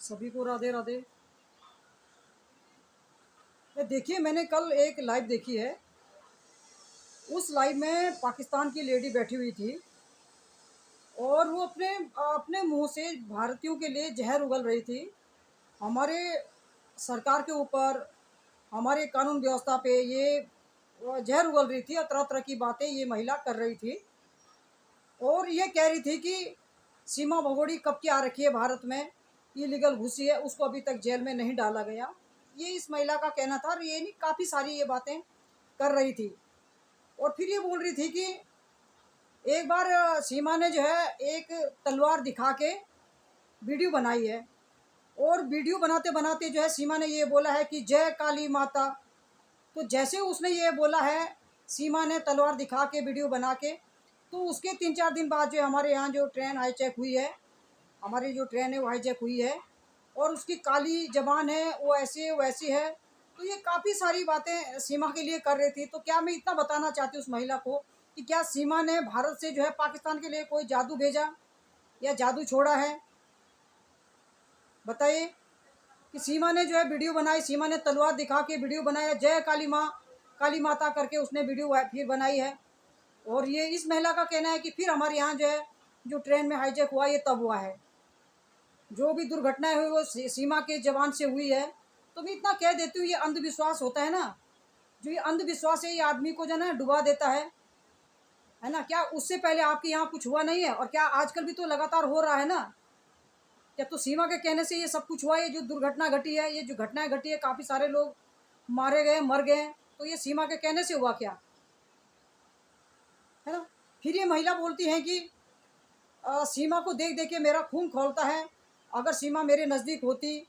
सभी को राधे राधे। देखिए, मैंने कल एक लाइव देखी है। उस लाइव में पाकिस्तान की लेडी बैठी हुई थी और वो अपने अपने मुंह से भारतीयों के लिए जहर उगल रही थी। हमारे सरकार के ऊपर, हमारे कानून व्यवस्था पे ये जहर उगल रही थी और तरह तरह की बातें ये महिला कर रही थी। और ये कह रही थी कि सीमा भगोड़ी कब की आ रखी है भारत में, इलीगल घुसी है, उसको अभी तक जेल में नहीं डाला गया। ये इस महिला का कहना था। और ये नहीं, काफ़ी सारी ये बातें कर रही थी। और फिर ये बोल रही थी कि एक बार सीमा ने जो है एक तलवार दिखा के वीडियो बनाई है। और वीडियो बनाते बनाते जो है सीमा ने ये बोला है कि जय काली माता। तो जैसे उसने ये बोला है, सीमा ने तलवार दिखा के वीडियो बना के, तो उसके 3-4 दिन बाद जो हमारे यहाँ जो ट्रेन हाईजैक हुई है, हमारी जो ट्रेन है वो हाईजैक हुई है। और उसकी काली जबान है, वो ऐसे वैसी है। तो ये काफ़ी सारी बातें सीमा के लिए कर रही थी। तो क्या मैं इतना बताना चाहती हूँ उस महिला को कि क्या सीमा ने भारत से जो है पाकिस्तान के लिए कोई जादू भेजा या जादू छोड़ा है? बताइए कि सीमा ने जो है वीडियो बनाई, सीमा ने तलवार दिखा के वीडियो बनाया, जय काली माँ, काली माता करके उसने वीडियो फिर बनाई है। और ये इस महिला का कहना है कि फिर हमारे यहाँ जो है जो ट्रेन में हाईजैक हुआ ये तब हुआ है। जो भी दुर्घटनाएं हुई वो सीमा के जवान से हुई है। तो मैं इतना कह देती हूँ, ये अंधविश्वास होता है ना, जो ये अंधविश्वास है ये आदमी को जो है ना डुबा देता है ना। क्या उससे पहले आपके यहाँ कुछ हुआ नहीं है? और क्या आजकल भी तो लगातार हो रहा है ना? क्या तो सीमा के कहने से ये सब कुछ हुआ? ये जो दुर्घटना घटी है, ये जो घटनाएं घटी है, काफ़ी सारे लोग मारे गए, मर गए, तो ये सीमा के कहने से हुआ क्या? है ना। फिर ये महिला बोलती है कि सीमा को देख देख के मेरा खून खौलता है। अगर सीमा मेरे नज़दीक होती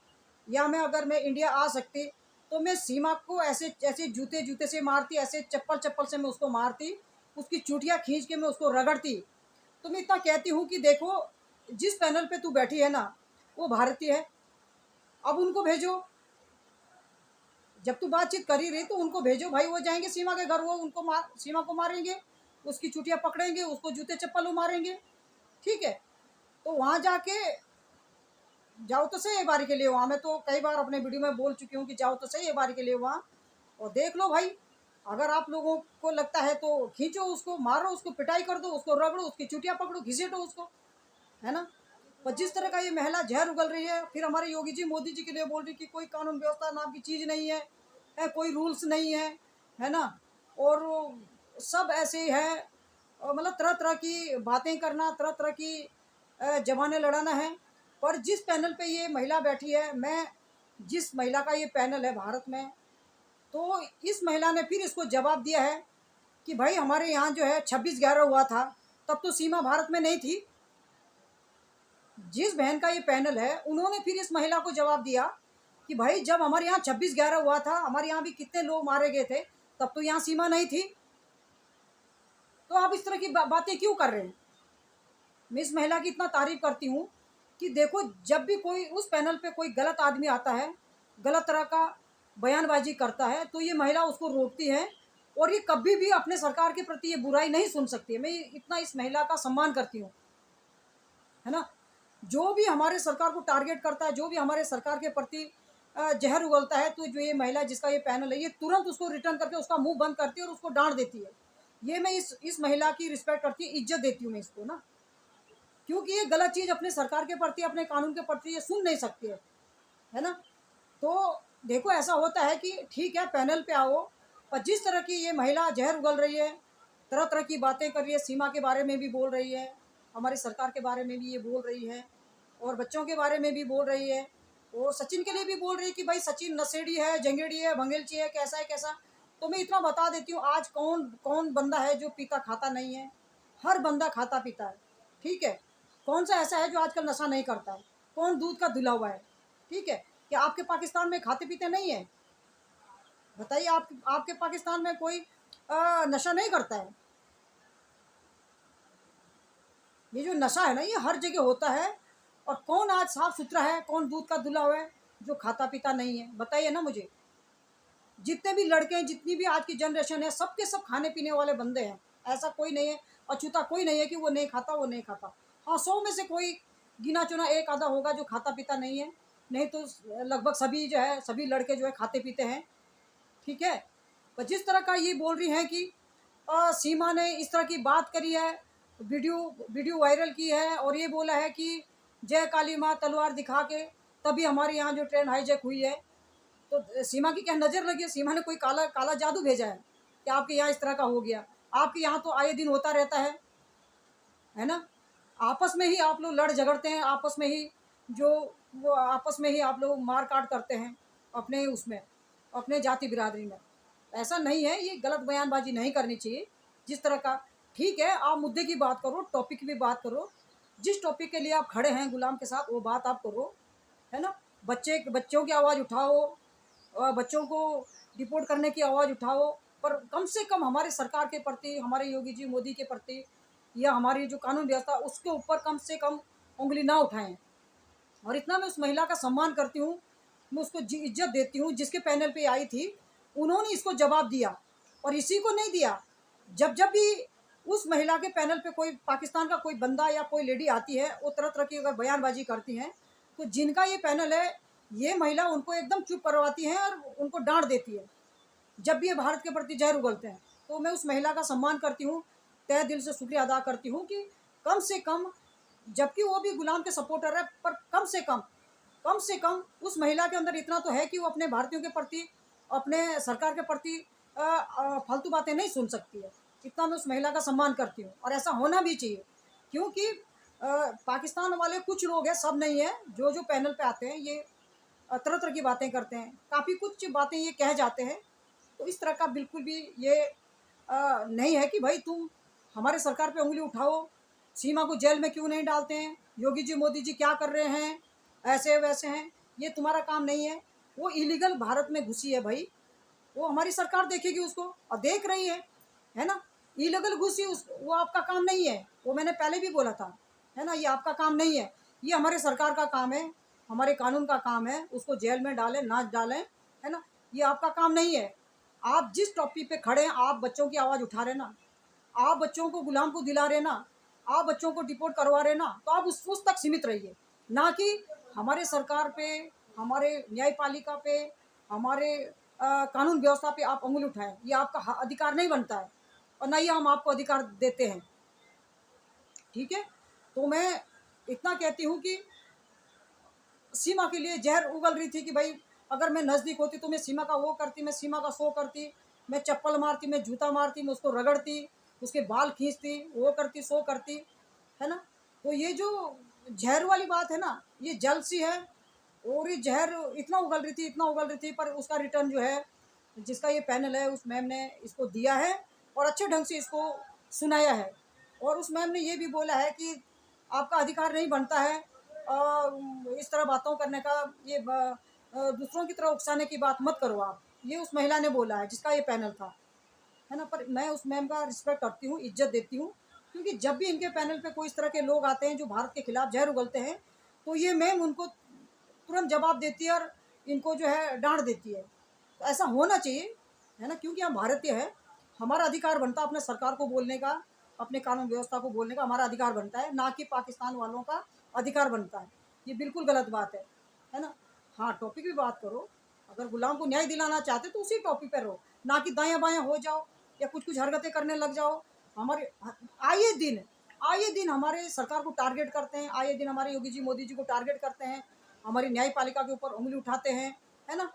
या अगर मैं इंडिया आ सकती तो मैं सीमा को ऐसे ऐसे जूते जूते से मारती, ऐसे चप्पल चप्पल से मैं उसको मारती, उसकी चूटियाँ खींच के मैं उसको रगड़ती। तो मैं इतना कहती हूँ कि देखो, जिस पैनल पे तू बैठी है ना वो भारतीय है। अब उनको भेजो, जब तू बातचीत कर ही रही तो उनको भेजो भाई। वो जाएंगे सीमा के घर, वो उनको सीमा को मारेंगे, उसकी चुटियाँ पकड़ेंगे, उसको जूते चप्पल वो मारेंगे। ठीक है, तो वहाँ जाके जाओ तो सही एक बारी के लिए वहाँ। मैं तो कई बार अपने वीडियो में बोल चुकी हूँ कि जाओ तो सही एक बारी के लिए वहाँ और देख लो भाई। अगर आप लोगों को लगता है तो खींचो उसको, मारो उसको, पिटाई कर दो उसको, रगड़ो, उसकी चुटियाँ पकड़ो, घिसेटो उसको, है ना। पर जिस तरह का ये महिला जहर उगल रही है, फिर हमारे योगी जी मोदी जी के लिए बोल रही कि कोई कानून व्यवस्था नाम की चीज़ नहीं है, कोई रूल्स नहीं है ना। और सब ऐसे ही है, और मतलब तरह तरह की बातें करना, तरह तरह की जबानें लड़ाना है। पर जिस पैनल पे ये महिला बैठी है, मैं जिस महिला का ये पैनल है भारत में, तो इस महिला ने फिर इसको जवाब दिया है कि भाई हमारे यहाँ जो है 26/11 हुआ था, तब तो सीमा भारत में नहीं थी। जिस बहन का ये पैनल है उन्होंने फिर इस महिला को जवाब दिया कि भाई जब हमारे यहाँ 26/11 हुआ था, हमारे यहाँ भी कितने लोग मारे गए थे, तब तो यहाँ सीमा नहीं थी। तो आप इस तरह की बातें क्यों कर रहे हैं? मैं इस महिला की इतना तारीफ करती हूँ कि देखो, जब भी कोई उस पैनल पे कोई गलत आदमी आता है, गलत तरह का बयानबाजी करता है, तो ये महिला उसको रोकती है। और ये कभी भी अपने सरकार के प्रति ये बुराई नहीं सुन सकती है। मैं इतना इस महिला का सम्मान करती हूँ, है ना। जो भी हमारे सरकार को टारगेट करता है, जो भी हमारे सरकार के प्रति जहर उगलता है, तो जो ये महिला जिसका ये पैनल है, ये तुरंत उसको रिटर्न करके उसका मुंह बंद करती है और उसको डांट देती है। ये मैं इस महिला की रिस्पेक्ट करती हूँ, इज्जत देती हूँ मैं इसको ना। क्योंकि ये गलत चीज़ अपने सरकार के प्रति, अपने कानून के प्रति ये सुन नहीं सकती है ना। तो देखो, ऐसा होता है कि ठीक है पैनल पे आओ, पर जिस तरह की ये महिला जहर उगल रही है, तरह तरह की बातें कर रही है, सीमा के बारे में भी बोल रही है, हमारी सरकार के बारे में भी ये बोल रही है, और बच्चों के बारे में भी बोल रही है, और सचिन के लिए भी बोल रही है कि भाई सचिन नशेड़ी है, जंगेड़ी है, भंगेलची है, कैसा है कैसा। तो मैं इतना बता देती हूँ, आज कौन कौन बंदा है जो पीता खाता नहीं है? हर बंदा खाता पीता है। ठीक है, कौन सा ऐसा है जो आजकल नशा नहीं करता है? कौन दूध का धुला हुआ है? ठीक है, क्या आपके पाकिस्तान में खाते पीते नहीं है? बताइए, आपके पाकिस्तान में कोई नशा नहीं करता है? ये जो नशा है ना, ये हर जगह होता है। और कौन आज साफ सुथरा है, कौन दूध का धुला हुआ है जो खाता पीता नहीं है? बताइए ना मुझे। जितने भी लड़के हैं, जितनी भी आज की जनरेशन है, सबके सब खाने पीने वाले बंदे हैं। ऐसा कोई नहीं है, अछूता कोई नहीं है कि वो नहीं खाता, वो नहीं खाता। हाँ, 100 में से कोई गिना चुना एक आधा होगा जो खाता पीता नहीं है, नहीं तो लगभग सभी जो है, सभी लड़के जो है खाते पीते हैं, ठीक है। पर जिस तरह का ये बोल रही हैं कि सीमा ने इस तरह की बात करी है, वीडियो वीडियो वायरल की है और ये बोला है कि जय काली माँ तलवार दिखा के तभी हमारे यहाँ जो ट्रेन हाईजैक हुई है। तो सीमा की क्या नज़र लगी है? सीमा ने कोई काला काला जादू भेजा है कि आपके यहाँ इस तरह का हो गया? आपके यहाँ तो आए दिन होता रहता है ना। आपस में ही आप लोग लड़ झगड़ते हैं, आपस में ही जो वो आपस में ही आप लोग मार काट करते हैं अपने उसमें, अपने जाति बिरादरी में। ऐसा नहीं है, ये गलत बयानबाजी नहीं करनी चाहिए जिस तरह का। ठीक है, आप मुद्दे की बात करो, टॉपिक की भी बात करो, जिस टॉपिक के लिए आप खड़े हैं गुलाम के साथ वो बात आप करो, है ना। बच्चों की आवाज़ उठाओ, बच्चों को डिपोर्ट करने की आवाज़ उठाओ, पर कम से कम हमारे सरकार के प्रति, हमारे योगी जी मोदी के प्रति, या हमारी जो कानून व्यवस्था उसके ऊपर कम से कम उंगली ना उठाएं। और इतना मैं उस महिला का सम्मान करती हूँ, मैं उसको इज्जत देती हूँ जिसके पैनल पे आई थी, उन्होंने इसको जवाब दिया। और इसी को नहीं दिया, जब जब भी उस महिला के पैनल पे कोई पाकिस्तान का कोई बंदा या कोई लेडी आती है, वो तरह तरह की अगर बयानबाजी करती हैं, तो जिनका ये पैनल है, ये महिला उनको एकदम चुप करवाती हैं और उनको डांट देती है जब भी ये भारत के प्रति जहर उगलते हैं। तो मैं उस महिला का सम्मान करती हूँ, तहे दिल से शुक्रिया अदा करती हूँ कि कम से कम, जबकि वो भी गुलाम के सपोर्टर है, पर कम से कम उस महिला के अंदर इतना तो है कि वो अपने भारतीयों के प्रति, अपने सरकार के प्रति फालतू बातें नहीं सुन सकती है। इतना मैं उस महिला का सम्मान करती हूँ और ऐसा होना भी चाहिए, क्योंकि पाकिस्तान वाले कुछ लोग हैं, सब नहीं है, जो जो पैनल पे आते हैं ये तरह तरह की बातें करते हैं, काफ़ी कुछ बातें ये कह जाते हैं। तो इस तरह का बिल्कुल भी ये नहीं है कि भाई तुम हमारे सरकार पे उंगली उठाओ, सीमा को जेल में क्यों नहीं डालते हैं, योगी जी मोदी जी क्या कर रहे हैं, ऐसे वैसे हैं, ये तुम्हारा काम नहीं है। वो इलीगल भारत में घुसी है भाई, वो हमारी सरकार देखेगी उसको, और देख रही है ना। इलीगल घुसी वो आपका काम नहीं है, वो मैंने पहले भी बोला था, है ना। ये आपका काम नहीं है, ये हमारे सरकार का काम है, हमारे कानून का काम है, उसको जेल में डालें ना डालें, है ना, ये आपका काम नहीं है। आप जिस टॉपिक पे खड़े हैं, आप बच्चों की आवाज़ उठा रहे ना, आप बच्चों को गुलाम को दिला रहे ना, आप बच्चों को डिपोर्ट करवा रहे ना, तो आप उस तक सीमित रहिए, ना कि हमारे सरकार पे, हमारे न्यायपालिका पे, हमारे कानून व्यवस्था पे आप उंगली उठाएं। ये आपका अधिकार नहीं बनता है और ना ही हम आपको अधिकार देते हैं, ठीक है। तो मैं इतना कहती हूँ कि सीमा के लिए जहर उगल रही थी कि भाई अगर मैं नज़दीक होती तो मैं सीमा का वो करती, मैं सीमा का शो करती, मैं चप्पल मारती, मैं जूता मारती, मैं उसको रगड़ती, उसके बाल खींचती, वो करती, सो करती, है ना। तो ये जो जहर वाली बात है ना, ये जल सी है, और ये जहर इतना उगल रही थी, इतना उगल रही थी, पर उसका रिटर्न जो है, जिसका ये पैनल है, उस मैम ने इसको दिया है और अच्छे ढंग से इसको सुनाया है। और उस मैम ने ये भी बोला है कि आपका अधिकार नहीं बनता है इस तरह बातों करने का, ये दूसरों की तरह उकसाने की बात मत करो आप, ये उस महिला ने बोला है जिसका ये पैनल था, है ना। पर मैं उस मैम का रिस्पेक्ट करती हूँ, इज्जत देती हूँ, क्योंकि जब भी इनके पैनल पे कोई इस तरह के लोग आते हैं जो भारत के खिलाफ जहर उगलते हैं, तो ये मैम उनको तुरंत जवाब देती है और इनको जो है डांट देती है। तो ऐसा होना चाहिए, है ना, क्योंकि हम भारतीय हैं, हमारा अधिकार बनता है अपने सरकार को बोलने का, अपने कानून व्यवस्था को बोलने का हमारा अधिकार बनता है, ना कि पाकिस्तान वालों का अधिकार बनता है। ये बिल्कुल गलत बात है ना। हाँ, टॉपिक भी बात करो, अगर गुलाम को न्याय दिलाना चाहते तो उसी टॉपिक पर रहो, ना कि दायां बायां हो जाओ या कुछ कुछ हरकतें करने लग जाओ। हमारे आए दिन हमारे सरकार को टारगेट करते हैं, आए दिन हमारे योगी जी मोदी जी को टारगेट करते हैं, हमारी न्यायपालिका के ऊपर उंगली उठाते हैं, है ना।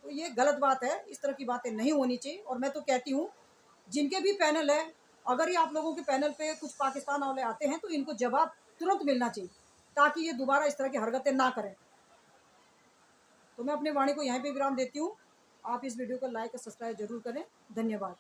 तो ये गलत बात है, इस तरह की बातें नहीं होनी चाहिए। और मैं तो कहती हूँ जिनके भी पैनल है, अगर ये आप लोगों के पैनल पे कुछ पाकिस्तान वाले आते हैं तो इनको जवाब तुरंत मिलना चाहिए, ताकि ये दोबारा इस तरह की हरकतें ना करें। तो मैं अपनी वाणी को यहीं पे विराम देती हूँ। आप इस वीडियो को लाइक और सब्सक्राइब जरूर करें। धन्यवाद।